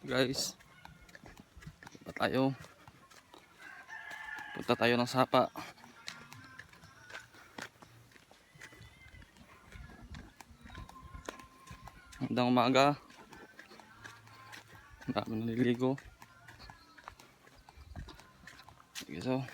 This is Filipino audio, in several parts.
Guys, punta tayo ng sapa. Magandang umaga. Ang dami naliligo. Sige, so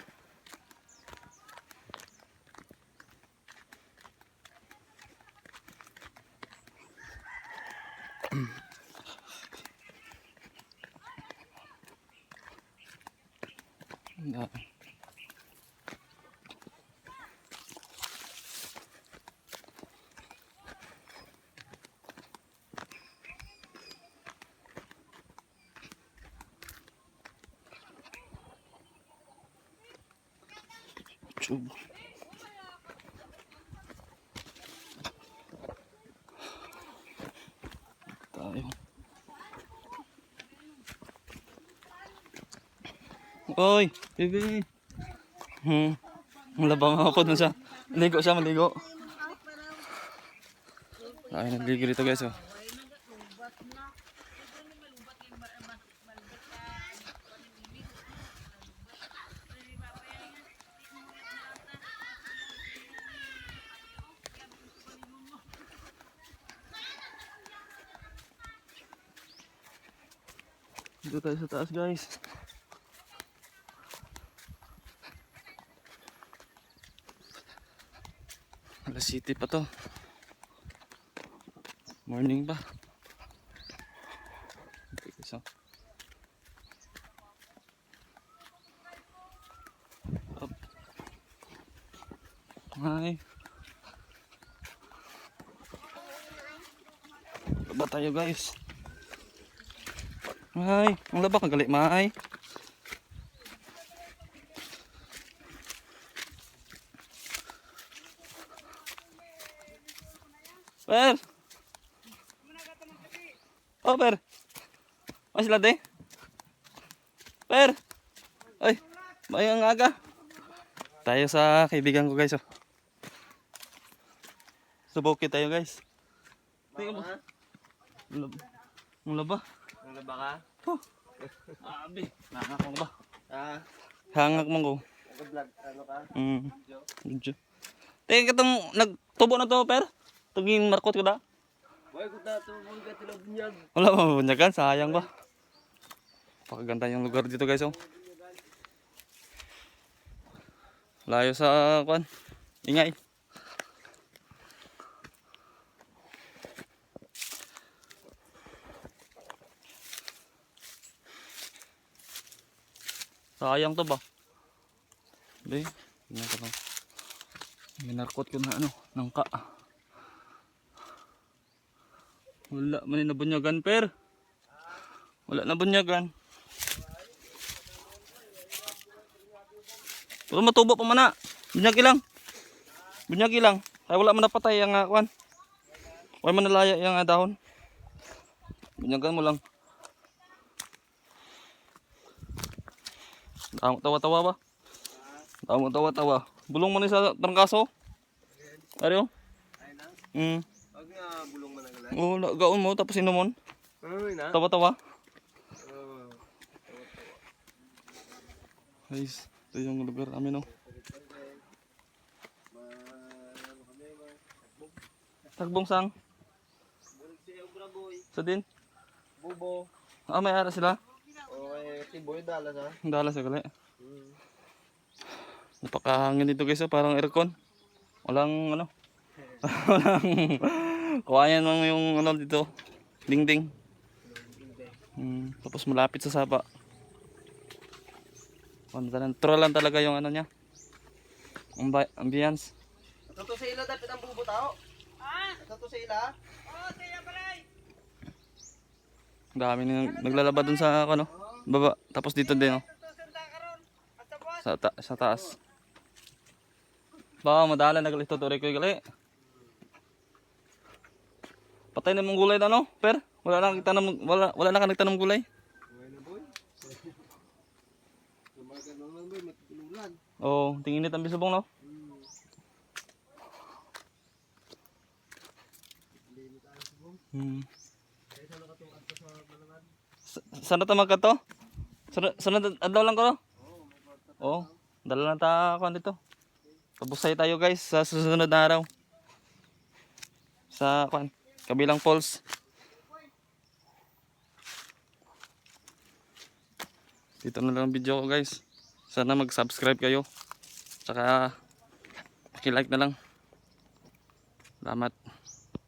YouTube. Tayo. Oy, baby. Malabang ako dun siya. Maligo. Ay, nagligo dito guys, oh. Dito tayo sa taas guys. Alas City pa to. Morning pa. So, up. Hi. Baba tayo guys. Hi. Ang laba kang gali, Mai. Per. Oh, Per. Mas sila de? Per. Ay, bayang aga. Tayo sa kaibigan ko guys, oh. Sa bukid tayo guys. Tingnan mo. Ang laba. Ang laba ka? Oh. Abi, nangak mo ba? Ah, Hangak mo ko. nag-vlog ano ka? Medyo. Tingnan ka itong nagtubo na to, Per. Tuging markot ko da. Boy, kung natubog ka tila bunyag. Wala mabunyagan, sayang ba? Pakaganda yung lugar dito guys, oh. Layo sa kuan. Ingay. Sayang to ba? Be, tingnan ko lang. Minarkot ko na ano, nangka. Wala man na bunyagan, Per. Wala na bunyagan. Pero matubo pa man na. Bunyag ilang. Bunyag ilang. Ay wala man napatay ang kuan. Wala man nalaya yung dahon. Bunyagan mo lang. Damo tawa-tawa ba? Damo tawa-tawa. Bulong mo ni sa trangkaso. Ariyo? Pag nga bulong mo na gala. Oo, gaon mo tapos inomon. Ay na. Tawa-tawa. Oh. Guys, ito yung lugar namin, no. Tagbong sang. Bulig siya ubra boy. Sa din. Bubo. Ah, may ara sila. Okay, tiboy dala sa. Ang dala sa gali. Napakahangin dito guys, oh, parang aircon. Walang ano. Walang kuhayan lang yung ano dito. Dingding. Tapos malapit sa sapa. Natural lang talaga yung ano niya. Ambience. Tato sa ila dapat ang bubo tao. Ha? Tato sa ila? Oh, siya balay. Ang dami naglalaba dun sa ano, baba. Tapos dito din, oh. Sa taas. Ba, madala nagalito to ko gali. Patay na mong gulay na no, Per? Wala na nagtanong gulay. Oh, tingin nit ang bisubong no. Saan na tamag ka to? Sunod adlaw lang ko no? Oo. Dala na ta kuan dito. Pabusay tayo guys sa susunod na araw. Sa kuan, Kabilang Falls. Dito na lang ang video ko guys. Sana mag-subscribe kayo. Tsaka paki-like na lang. Salamat.